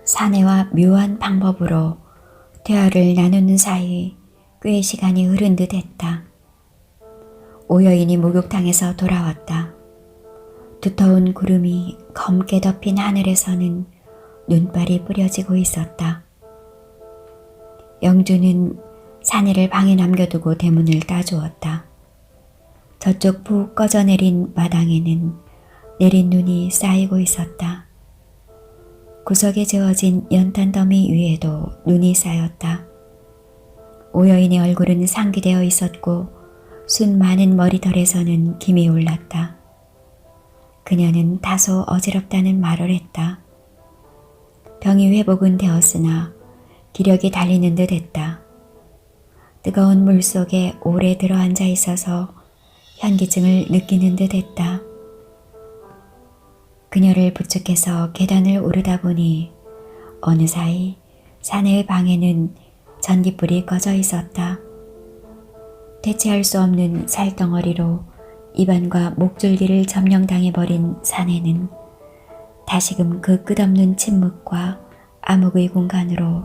사내와 묘한 방법으로 대화를 나누는 사이 꽤 시간이 흐른 듯 했다. 오여인이 목욕탕에서 돌아왔다. 두터운 구름이 검게 덮인 하늘에서는 눈발이 뿌려지고 있었다. 영주는 사내를 방에 남겨두고 대문을 따주었다. 저쪽 푹 꺼져내린 마당에는 내린 눈이 쌓이고 있었다. 구석에 재워진 연탄 더미 위에도 눈이 쌓였다. 오여인의 얼굴은 상기되어 있었고 순 많은 머리털에서는 김이 올랐다. 그녀는 다소 어지럽다는 말을 했다. 병이 회복은 되었으나 기력이 달리는 듯 했다. 뜨거운 물 속에 오래 들어앉아 있어서 현기증을 느끼는 듯 했다. 그녀를 부축해서 계단을 오르다 보니 어느 사이 사내의 방에는 전깃불이 꺼져 있었다. 대체할 수 없는 살덩어리로 입안과 목줄기를 점령당해버린 사내는 다시금 그 끝없는 침묵과 암흑의 공간으로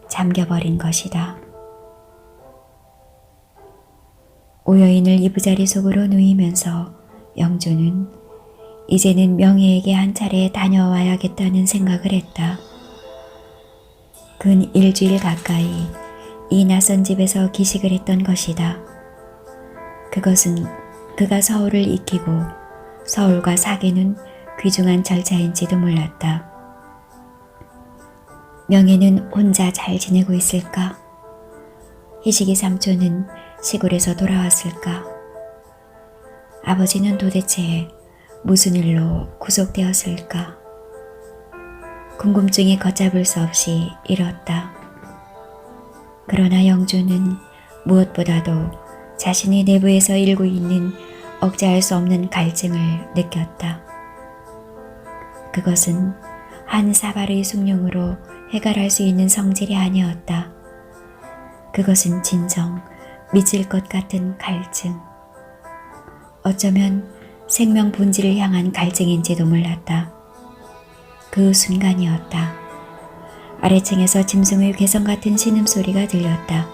잠겨버린 것이다. 오여인을 이부자리 속으로 누이면서 영주는 이제는 명희에게 한 차례 다녀와야겠다는 생각을 했다. 근 일주일 가까이 이 낯선 집에서 기식을 했던 것이다. 그것은 그가 서울을 익히고 서울과 사귀는 귀중한 절차인지도 몰랐다. 명희는 혼자 잘 지내고 있을까? 희식이 삼촌은 시골에서 돌아왔을까? 아버지는 도대체 무슨 일로 구속되었을까? 궁금증이 걷잡을 수 없이 일었다. 그러나 영주는 무엇보다도 자신이 내부에서 일고 있는 억제할 수 없는 갈증을 느꼈다. 그것은 한 사발의 숭늉으로 해결할 수 있는 성질이 아니었다. 그것은 진정 미칠 것 같은 갈증. 어쩌면 생명 본질을 향한 갈증인지도 몰랐다. 그 순간이었다. 아래층에서 짐승의 괴성 같은 신음소리가 들렸다.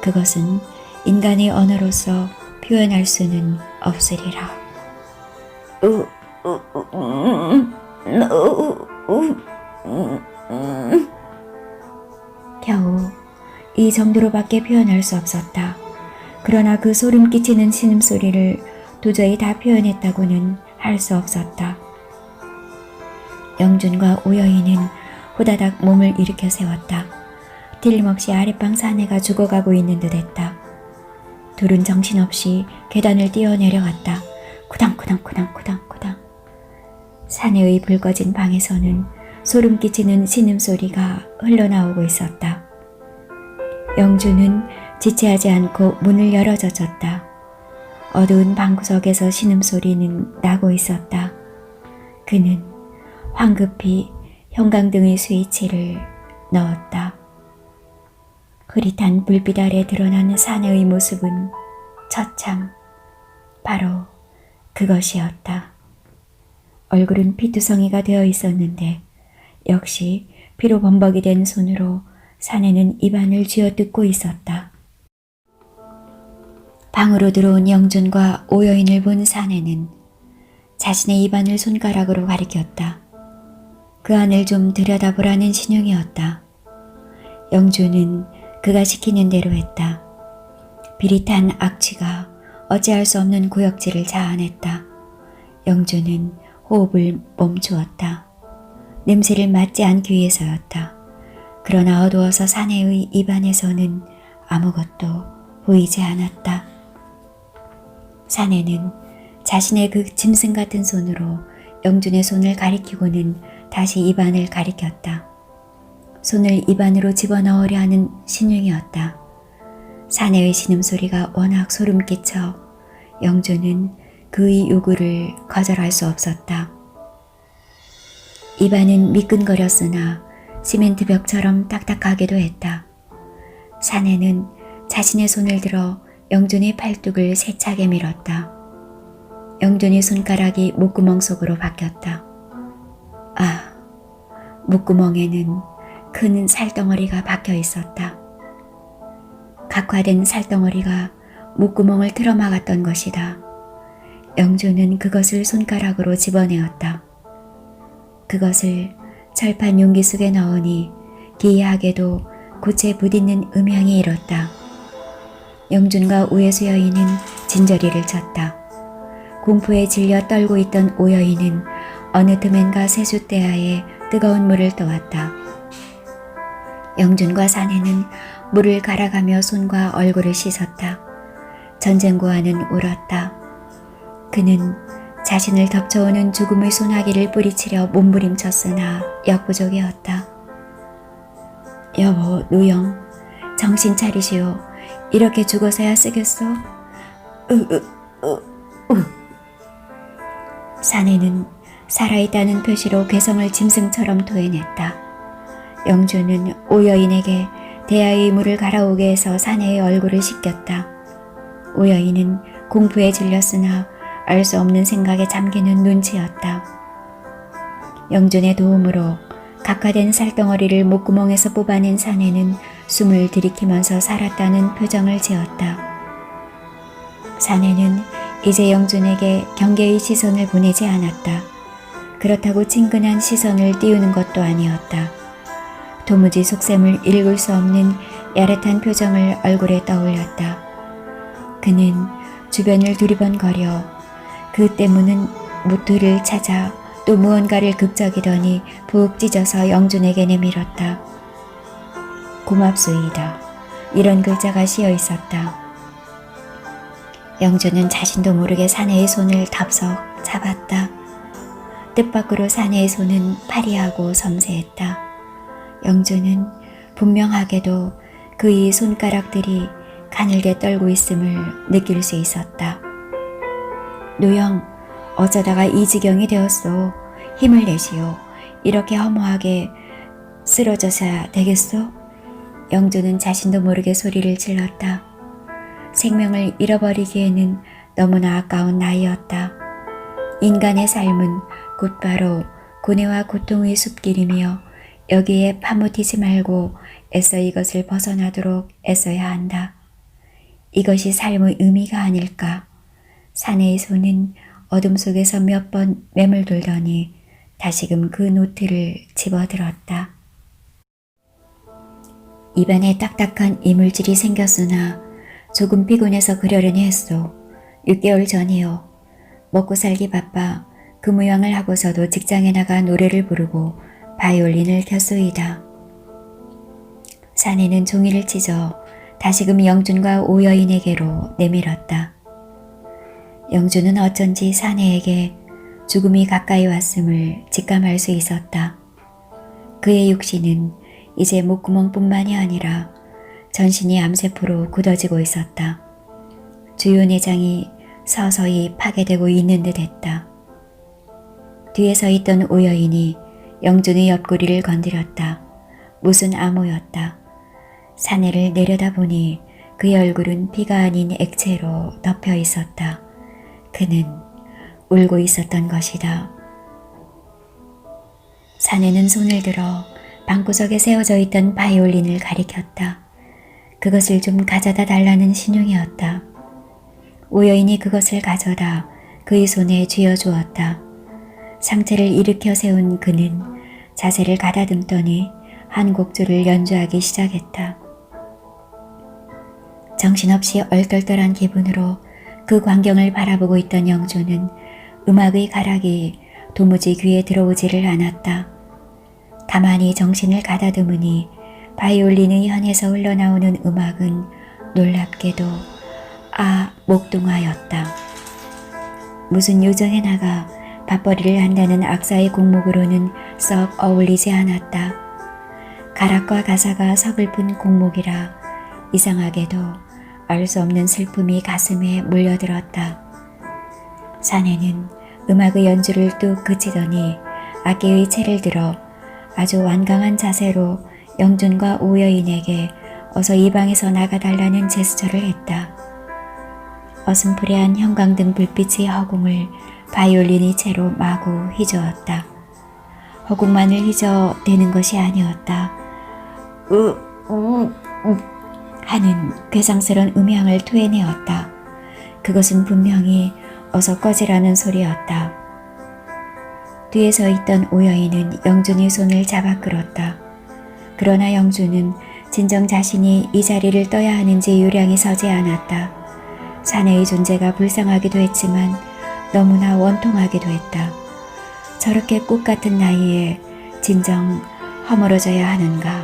그것은 인간의 언어로서 표현할 수는 없으리라. 겨우 이 정도로밖에 표현할 수 없었다. 그러나 그 소름 끼치는 신음소리를 도저히 다 표현했다고는 할 수 없었다. 영준과 오여인은 후다닥 몸을 일으켜 세웠다. 틀림없이 아랫방 사내가 죽어가고 있는 듯 했다. 둘은 정신없이 계단을 뛰어내려갔다. 쿠당쿠당쿠당쿠당쿠당. 사내의 불 꺼진 방에서는 소름 끼치는 신음소리가 흘러나오고 있었다. 영주는 지체하지 않고 문을 열어젖었다. 어두운 방구석에서 신음소리는 나고 있었다. 그는 황급히 형광등의 스위치를 넣었다. 흐릿한 불빛 아래 드러나는 사내의 모습은 처참 바로 그것이었다. 얼굴은 피투성이가 되어 있었는데 역시 피로 범벅이 된 손으로 사내는 입안을 쥐어뜯고 있었다. 방으로 들어온 영준과 오여인을 본 사내는 자신의 입안을 손가락으로 가리켰다. 그 안을 좀 들여다보라는 신용이었다. 영준은 그가 시키는 대로 했다. 비릿한 악취가 어찌할 수 없는 구역질을 자아냈다. 영준은 호흡을 멈추었다. 냄새를 맡지 않기 위해서였다. 그러나 어두워서 사내의 입안에서는 아무것도 보이지 않았다. 사내는 자신의 그 짐승 같은 손으로 영준의 손을 가리키고는 다시 입안을 가리켰다. 손을 입안으로 집어넣으려 하는 신용이었다. 사내의 신음소리가 워낙 소름 끼쳐 영준은 그의 요구를 거절할 수 없었다. 입안은 미끈거렸으나 시멘트 벽처럼 딱딱하기도 했다. 사내는 자신의 손을 들어 영준의 팔뚝을 세차게 밀었다. 영준의 손가락이 목구멍 속으로 박혔다. 아, 목구멍에는 큰 살덩어리가 박혀 있었다. 각화된 살덩어리가 목구멍을 틀어막았던 것이다. 영주는 그것을 손가락으로 집어내었다. 그것을 철판 용기 속에 넣으니 기이하게도 고체 부딪는 음향이 일었다. 영준과 오예수 여인은 진저리를 쳤다. 공포에 질려 떨고 있던 오 여인은 어느 틈엔가 세숫대야에 뜨거운 물을 떠왔다. 영준과 사내는 물을 갈아가며 손과 얼굴을 씻었다. 전쟁고아는 울었다. 그는 자신을 덮쳐오는 죽음의 소나기를 뿌리치려 몸부림쳤으나 역부족이었다. 여보, 노영, 정신 차리시오. 이렇게 죽어서야 쓰겠소? 사내는 살아있다는 표시로 괴성을 짐승처럼 토해냈다. 영주는 오 여인에게 대야의 물을 갈아오게 해서 사내의 얼굴을 씻겼다. 오 여인은 공포에 질렸으나 알 수 없는 생각에 잠기는 눈치였다. 영준의 도움으로 각화된 살덩어리를 목구멍에서 뽑아낸 사내는 숨을 들이키면서 살았다는 표정을 지었다. 사내는 이제 영준에게 경계의 시선을 보내지 않았다. 그렇다고 친근한 시선을 띄우는 것도 아니었다. 도무지 속셈을 읽을 수 없는 야릇한 표정을 얼굴에 떠올렸다. 그는 주변을 두리번거려 그 때문은 무트를 찾아 또 무언가를 극적이더니 푹 찢어서 영준에게 내밀었다. 고맙소이다. 이런 글자가 씌어 있었다. 영준은 자신도 모르게 사내의 손을 덥석 잡았다. 뜻밖으로 사내의 손은 파리하고 섬세했다. 영준은 분명하게도 그의 손가락들이 가늘게 떨고 있음을 느낄 수 있었다. 노영, 어쩌다가 이 지경이 되었소. 힘을 내시오. 이렇게 허무하게 쓰러져서야 되겠소? 영준은 자신도 모르게 소리를 질렀다. 생명을 잃어버리기에는 너무나 아까운 나이였다. 인간의 삶은 곧바로 고뇌와 고통의 숲길이며 여기에 파묻히지 말고 애써 이것을 벗어나도록 애써야 한다. 이것이 삶의 의미가 아닐까. 사내의 손은 어둠 속에서 몇 번 매물돌더니 다시금 그 노트를 집어들었다. 입안에 딱딱한 이물질이 생겼으나 조금 피곤해서 그러려니 했소. 6개월 전이요. 먹고 살기 바빠 근무양을 하고서도 직장에 나가 노래를 부르고 바이올린을 켰소이다. 사내는 종이를 찢어 다시금 영준과 오 여인에게로 내밀었다. 영준은 어쩐지 사내에게 죽음이 가까이 왔음을 직감할 수 있었다. 그의 육신은 이제 목구멍뿐만이 아니라 전신이 암세포로 굳어지고 있었다. 주요 내장이 서서히 파괴되고 있는 듯 했다. 뒤에 서 있던 오 여인이 영준의 옆구리를 건드렸다. 무슨 암호였다. 사내를 내려다보니 그의 얼굴은 피가 아닌 액체로 덮여 있었다. 그는 울고 있었던 것이다. 사내는 손을 들어 방구석에 세워져 있던 바이올린을 가리켰다. 그것을 좀 가져다 달라는 신용이었다. 오 여인이 그것을 가져다 그의 손에 쥐어주었다. 상체를 일으켜 세운 그는 자세를 가다듬더니 한 곡조를 연주하기 시작했다. 정신없이 얼떨떨한 기분으로 그 광경을 바라보고 있던 영주는 음악의 가락이 도무지 귀에 들어오지를 않았다. 가만히 정신을 가다듬으니 바이올린의 현에서 흘러나오는 음악은 놀랍게도 목동화였다. 무슨 요정에 나가 밥벌이를 한다는 악사의 곡목으로는 썩 어울리지 않았다. 가락과 가사가 서글픈 곡목이라 이상하게도 알 수 없는 슬픔이 가슴에 몰려들었다. 사내는 음악의 연주를 뚝 그치더니 악기의 채를 들어 아주 완강한 자세로 영준과 오 여인에게 어서 이 방에서 나가달라는 제스처를 했다. 어슴푸레한 형광등 불빛의 허공을 바이올린이 채로 마구 휘저었다. 허공만을 휘저대는 것이 아니었다. 하는 괴상스런 음향을 토해내었다. 그것은 분명히 어서 꺼지라는 소리였다. 뒤에 서 있던 오여인은 영준의 손을 잡아 끌었다. 그러나 영준은 진정 자신이 이 자리를 떠야 하는지 요량이 서지 않았다. 사내의 존재가 불쌍하기도 했지만 너무나 원통하기도 했다. 저렇게 꽃 같은 나이에 진정 허물어져야 하는가.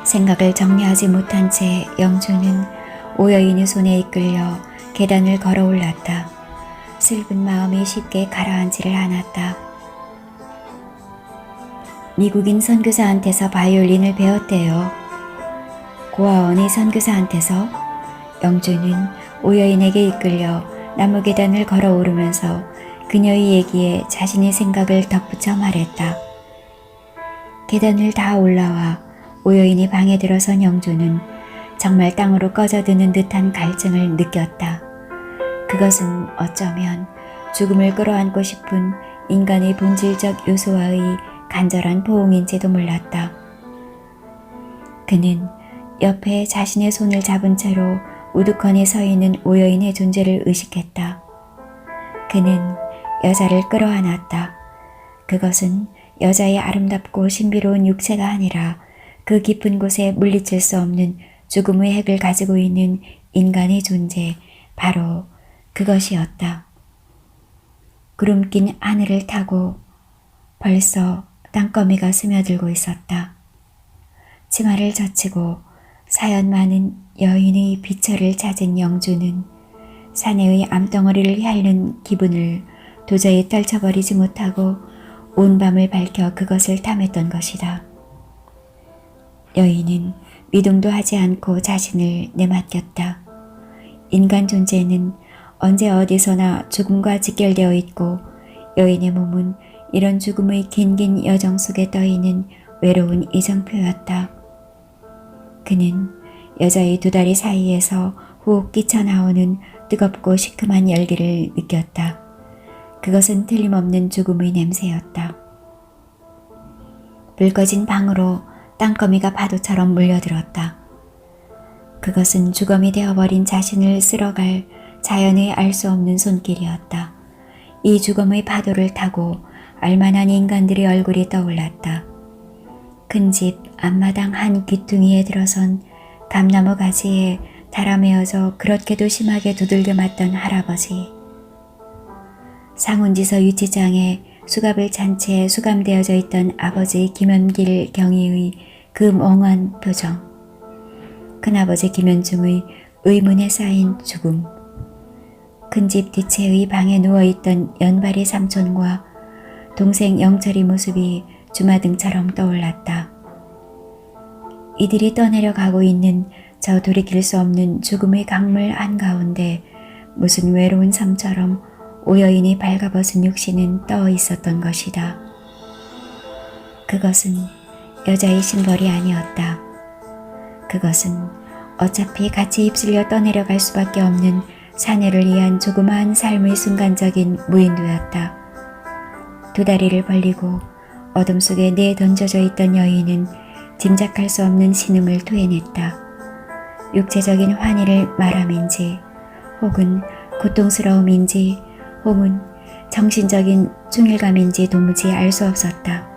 생각을 정리하지 못한 채 영준은 오여인의 손에 이끌려 계단을 걸어 올랐다. 슬픈 마음이 쉽게 가라앉지를 않았다. 미국인 선교사한테서 바이올린을 배웠대요. 고아원의 선교사한테서? 영준은 오여인에게 이끌려 나무 계단을 걸어 오르면서 그녀의 얘기에 자신의 생각을 덧붙여 말했다. 계단을 다 올라와 오여인이 방에 들어선 영준은 정말 땅으로 꺼져드는 듯한 갈증을 느꼈다. 그것은 어쩌면 죽음을 끌어안고 싶은 인간의 본질적 요소와의 간절한 포옹인지도 몰랐다. 그는 옆에 자신의 손을 잡은 채로 우두커니 서 있는 오여인의 존재를 의식했다. 그는 여자를 끌어안았다. 그것은 여자의 아름답고 신비로운 육체가 아니라 그 깊은 곳에 물리칠 수 없는 죽음의 핵을 가지고 있는 인간의 존재, 바로 그것이었다. 구름 낀 하늘을 타고 벌써 땅거미가 스며들고 있었다. 치마를 젖히고 사연 많은 여인의 비철을 찾은 영주는 사내의 암덩어리를 핥는 기분을 도저히 떨쳐버리지 못하고 온 밤을 밝혀 그것을 탐했던 것이다. 여인은 미동도 하지 않고 자신을 내맡겼다. 인간 존재는 언제 어디서나 죽음과 직결되어 있고 여인의 몸은 이런 죽음의 긴긴 여정 속에 떠있는 외로운 이정표였다. 그는 여자의 두 다리 사이에서 호흡 끼쳐나오는 뜨겁고 시큼한 열기를 느꼈다. 그것은 틀림없는 죽음의 냄새였다. 불 꺼진 방으로 땅거미가 파도처럼 몰려들었다. 그것은 주검이 되어버린 자신을 쓸어갈 자연의 알 수 없는 손길이었다. 이 주검의 파도를 타고 알만한 인간들의 얼굴이 떠올랐다. 큰 집 앞마당 한 귀퉁이에 들어선 감나무 가지에 달아매어져 그렇게도 심하게 두들겨 맞던 할아버지. 상훈지서 유치장에 수갑을 찬 채 수감되어져 있던 아버지 김연길 경위의 그 멍한 표정. 큰아버지 김연중의 의문에 쌓인 죽음. 큰집 뒤채의 방에 누워있던 연발이 삼촌과 동생 영철이 모습이 주마등처럼 떠올랐다. 이들이 떠내려가고 있는 저 돌이킬 수 없는 죽음의 강물 한가운데 무슨 외로운 섬처럼 오여인이 발가벗은 육신은 떠 있었던 것이다. 그것은 여자의 심벌이 아니었다. 그것은 어차피 같이 휩쓸려 떠내려갈 수밖에 없는 사내를 위한 조그마한 삶의 순간적인 무인도였다. 두 다리를 벌리고 어둠 속에 내던져져 있던 여인은 짐작할 수 없는 신음을 토해냈다. 육체적인 환희를 말함인지 혹은 고통스러움인지 혹은 정신적인 중일감인지 도무지 알 수 없었다.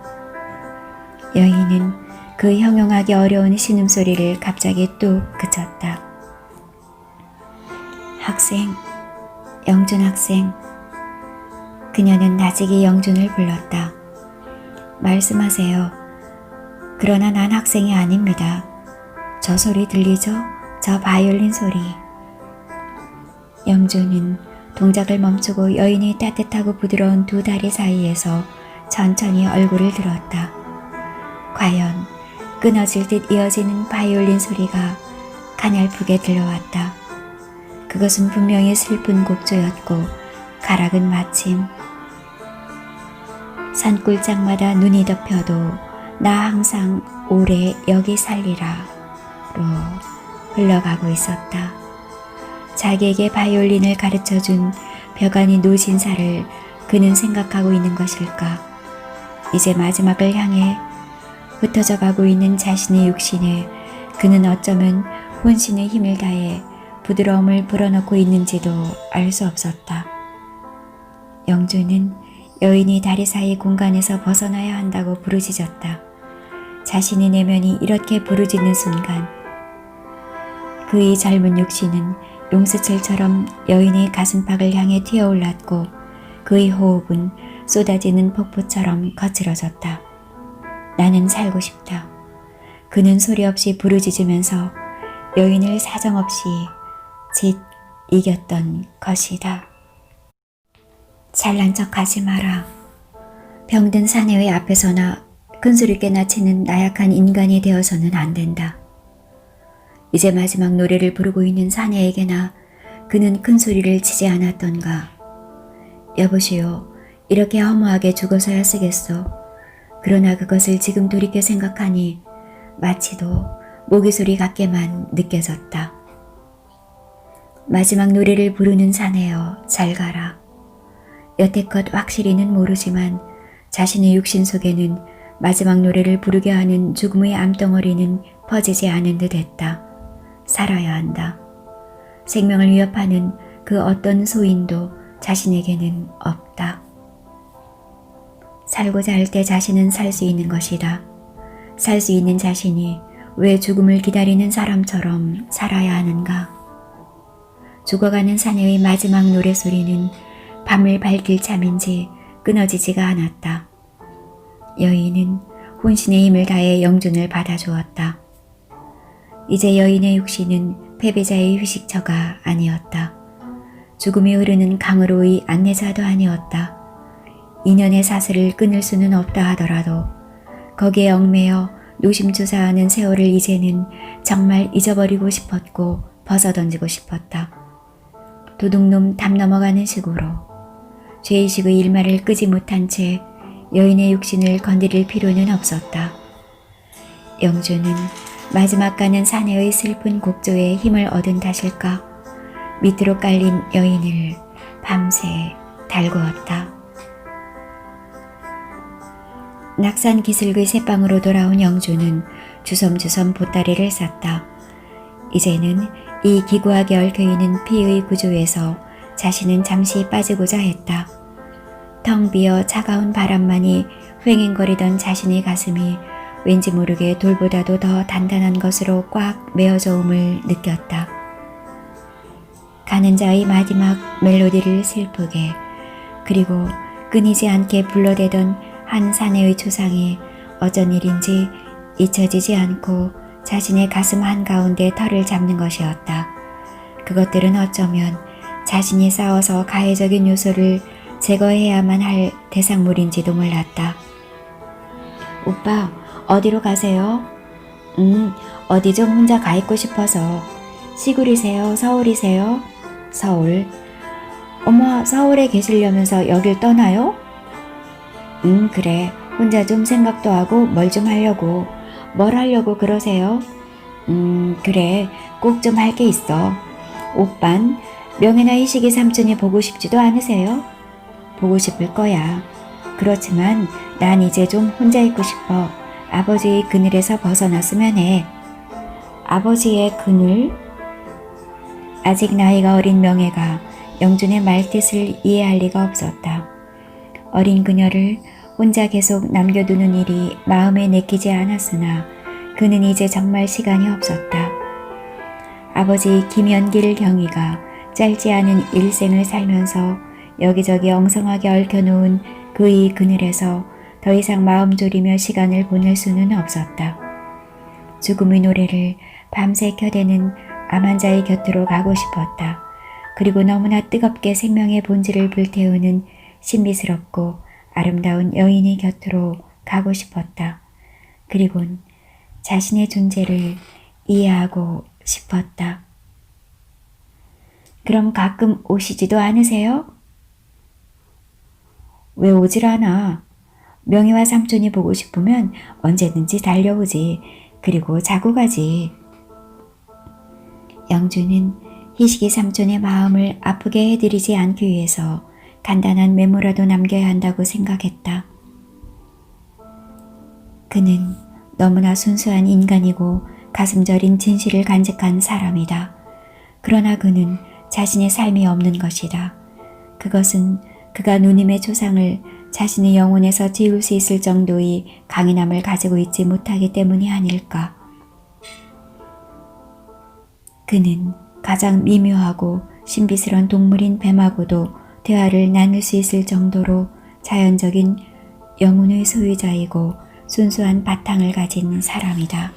여인은 그 형용하기 어려운 신음소리를 갑자기 뚝 그쳤다. 학생, 영준 학생. 그녀는 나직이 영준을 불렀다. 말씀하세요. 그러나 난 학생이 아닙니다. 저 소리 들리죠? 저 바이올린 소리. 영준은 동작을 멈추고 여인의 따뜻하고 부드러운 두 다리 사이에서 천천히 얼굴을 들었다. 과연 끊어질 듯 이어지는 바이올린 소리가 가냘프게 들려왔다. 그것은 분명히 슬픈 곡조였고 가락은 마침 산골짜기마다 눈이 덮여도 나 항상 오래 여기 살리라로 흘러가고 있었다. 자기에게 바이올린을 가르쳐준 벽안이 노신사를 그는 생각하고 있는 것일까? 이제 마지막을 향해 흩어져 가고 있는 자신의 육신에 그는 어쩌면 혼신의 힘을 다해 부드러움을 불어넣고 있는지도 알 수 없었다. 영주는 여인이 다리 사이 공간에서 벗어나야 한다고 부르짖었다. 자신의 내면이 이렇게 부르짖는 순간 그의 젊은 육신은 용수철처럼 여인의 가슴팍을 향해 튀어올랐고 그의 호흡은 쏟아지는 폭포처럼 거칠어졌다. 나는 살고 싶다. 그는 소리 없이 부르짖으면서 여인을 사정없이 이겼던 것이다. 잘난 척하지 마라. 병든 사내의 앞에서나 큰소리깨나 치는 나약한 인간이 되어서는 안 된다. 이제 마지막 노래를 부르고 있는 사내에게나 그는 큰소리를 치지 않았던가. 여보시오, 이렇게 허무하게 죽어서야 쓰겠소. 그러나 그것을 지금 돌이켜 생각하니 마치도 모기소리 같게만 느껴졌다. 마지막 노래를 부르는 사내여, 잘 가라. 여태껏 확실히는 모르지만 자신의 육신 속에는 마지막 노래를 부르게 하는 죽음의 암덩어리는 퍼지지 않은 듯 했다. 살아야 한다. 생명을 위협하는 그 어떤 소인도 자신에게는 없다. 살고자 할 때 자신은 살 수 있는 것이다. 살 수 있는 자신이 왜 죽음을 기다리는 사람처럼 살아야 하는가? 죽어가는 사내의 마지막 노래소리는 밤을 밝힐 참인지 끊어지지가 않았다. 여인은 혼신의 힘을 다해 영준을 받아주었다. 이제 여인의 육신은 패배자의 휴식처가 아니었다. 죽음이 흐르는 강으로의 안내자도 아니었다. 인연의 사슬을 끊을 수는 없다 하더라도 거기에 얽매여 노심초사하는 세월을 이제는 정말 잊어버리고 싶었고 벗어던지고 싶었다. 도둑놈 담 넘어가는 식으로 죄의식의 일말을 끄지 못한 채 여인의 육신을 건드릴 필요는 없었다. 영주는 마지막 가는 사내의 슬픈 곡조에 힘을 얻은 탓일까? 밑으로 깔린 여인을 밤새 달구었다. 낙산 기슭의 새방으로 돌아온 영주는 주섬주섬 보따리를 쌌다. 이제는 이 기구하게 얽혀있는 피의 구조에서 자신은 잠시 빠지고자 했다. 텅 비어 차가운 바람만이 휑행거리던 자신의 가슴이 왠지 모르게 돌보다도 더 단단한 것으로 꽉 메어져 옴을 느꼈다. 가는 자의 마지막 멜로디를 슬프게 그리고 끊이지 않게 불러대던 한 사내의 초상이 어쩐 일인지 잊혀지지 않고 자신의 가슴 한가운데 털을 잡는 것이었다. 그것들은 어쩌면 자신이 쌓아서 가해적인 요소를 제거해야만 할 대상물인지도 몰랐다. 오빠, 어디로 가세요? 어디 좀 혼자 가 있고 싶어서. 시골이세요? 서울이세요? 서울. 어머, 서울에 계시려면서 여길 떠나요? 그래. 혼자 좀 생각도 하고 뭘 좀 하려고. 뭘 하려고 그러세요? 그래. 꼭 좀 할 게 있어. 오빤 명예나 희식의 삼촌이 보고 싶지도 않으세요? 보고 싶을 거야. 그렇지만 난 이제 좀 혼자 있고 싶어. 아버지의 그늘에서 벗어났으면 해. 아버지의 그늘? 아직 나이가 어린 명예가 영준의 말뜻을 이해할 리가 없었다. 어린 그녀를 혼자 계속 남겨두는 일이 마음에 내키지 않았으나 그는 이제 정말 시간이 없었다. 아버지 김연길 경위가 짧지 않은 일생을 살면서 여기저기 엉성하게 얽혀놓은 그의 그늘에서 더 이상 마음 졸이며 시간을 보낼 수는 없었다. 죽음의 노래를 밤새 켜대는 암환자의 곁으로 가고 싶었다. 그리고 너무나 뜨겁게 생명의 본질을 불태우는 신비스럽고 아름다운 여인의 곁으로 가고 싶었다. 그리곤 자신의 존재를 이해하고 싶었다. 그럼 가끔 오시지도 않으세요? 왜 오질 않아? 명희와 삼촌이 보고 싶으면 언제든지 달려오지. 그리고 자고 가지. 영주는 희식이 삼촌의 마음을 아프게 해드리지 않기 위해서 간단한 메모라도 남겨야 한다고 생각했다. 그는 너무나 순수한 인간이고 가슴 저린 진실을 간직한 사람이다. 그러나 그는 자신의 삶이 없는 것이다. 그것은 그가 누님의 조상을 자신의 영혼에서 지울 수 있을 정도의 강인함을 가지고 있지 못하기 때문이 아닐까. 그는 가장 미묘하고 신비스러운 동물인 뱀하고도 대화를 나눌 수 있을 정도로 자연적인 영혼의 소유자이고 순수한 바탕을 가진 사람이다.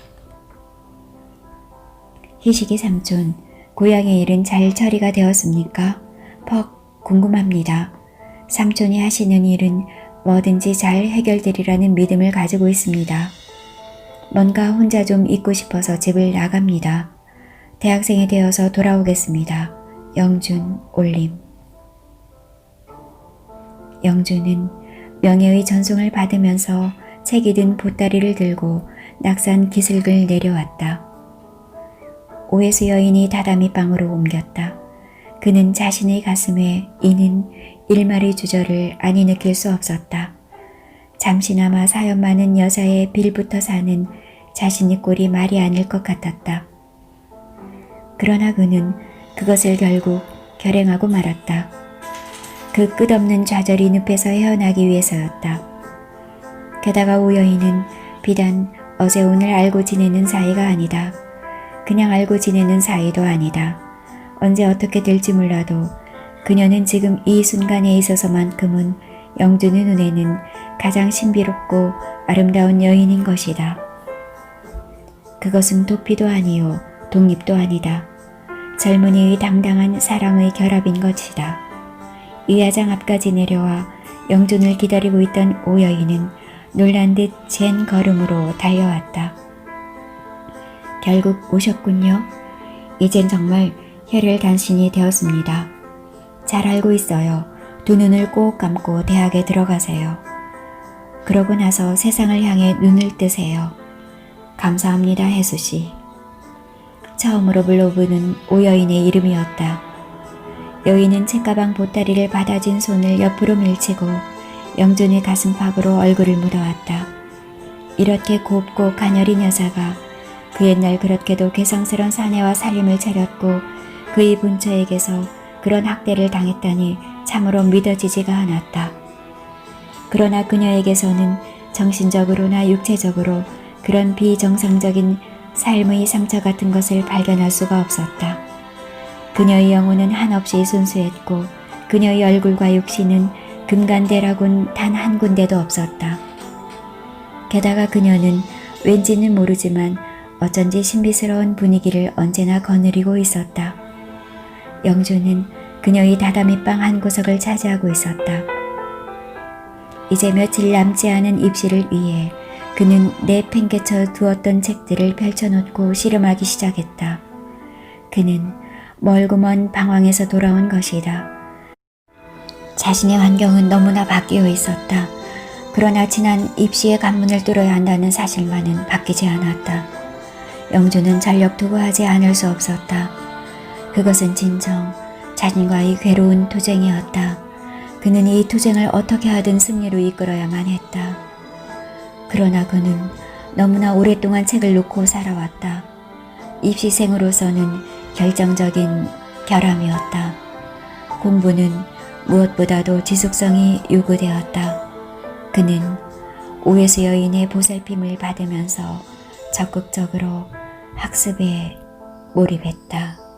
희식이 삼촌, 고향의 일은 잘 처리가 되었습니까? 퍽 궁금합니다. 삼촌이 하시는 일은 뭐든지 잘 해결되리라는 믿음을 가지고 있습니다. 뭔가 혼자 좀 있고 싶어서 집을 나갑니다. 대학생이 되어서 돌아오겠습니다. 영준 올림. 영준은 명예의 전송을 받으면서 책이 든 보따리를 들고 낙산 기슭을 내려왔다. 오해수 여인이 다다미 방으로 옮겼다. 그는 자신의 가슴에 이는 일말의 주저를 아니 느낄 수 없었다. 잠시나마 사연 많은 여자의 빌부터 사는 자신의 꼴이 말이 아닐 것 같았다. 그러나 그는 그것을 결국 결행하고 말았다. 그 끝없는 좌절이 늪에서 헤어나기 위해서였다. 게다가 오 여인은 비단 어제 오늘 알고 지내는 사이가 아니다. 그냥 알고 지내는 사이도 아니다. 언제 어떻게 될지 몰라도 그녀는 지금 이 순간에 있어서만큼은 영준의 눈에는 가장 신비롭고 아름다운 여인인 것이다. 그것은 도피도 아니요 독립도 아니다. 젊은이의 당당한 사랑의 결합인 것이다. 의야장 앞까지 내려와 영준을 기다리고 있던 오 여인은 놀란 듯 젠 걸음으로 달려왔다. 결국 오셨군요. 이젠 정말 혈혈 단신이 되었습니다. 잘 알고 있어요. 두 눈을 꼭 감고 대학에 들어가세요. 그러고 나서 세상을 향해 눈을 뜨세요. 감사합니다, 혜수씨. 처음으로 불러부는 오 여인의 이름이었다. 여인은 책가방 보따리를 받아진 손을 옆으로 밀치고 영준의 가슴팍으로 얼굴을 묻어왔다. 이렇게 곱고 가녀린 여자가 그 옛날 그렇게도 괴성스런 사내와 살림을 차렸고 그의 본처에게서 그런 학대를 당했다니 참으로 믿어지지가 않았다. 그러나 그녀에게서는 정신적으로나 육체적으로 그런 비정상적인 삶의 상처 같은 것을 발견할 수가 없었다. 그녀의 영혼은 한없이 순수했고 그녀의 얼굴과 육신은 금간대라곤 단 한 군데도 없었다. 게다가 그녀는 왠지는 모르지만 어쩐지 신비스러운 분위기를 언제나 거느리고 있었다. 영준은 그녀의 다다미방 한 구석을 차지하고 있었다. 이제 며칠 남지 않은 입시를 위해 그는 내팽개쳐 두었던 책들을 펼쳐놓고 씨름하기 시작했다. 그는 멀고 먼 방황에서 돌아온 것이다. 자신의 환경은 너무나 바뀌어 있었다. 그러나 지난 입시의 관문을 뚫어야 한다는 사실만은 바뀌지 않았다. 영준은 전력 투구하지 않을 수 없었다. 그것은 진정 자신과의 괴로운 투쟁이었다. 그는 이 투쟁을 어떻게 하든 승리로 이끌어야만 했다. 그러나 그는 너무나 오랫동안 책을 놓고 살아왔다. 입시생으로서는 결정적인 결함이었다. 공부는 무엇보다도 지속성이 요구되었다. 그는 오해수 여인의 보살핌을 받으면서 적극적으로 학습에 몰입했다.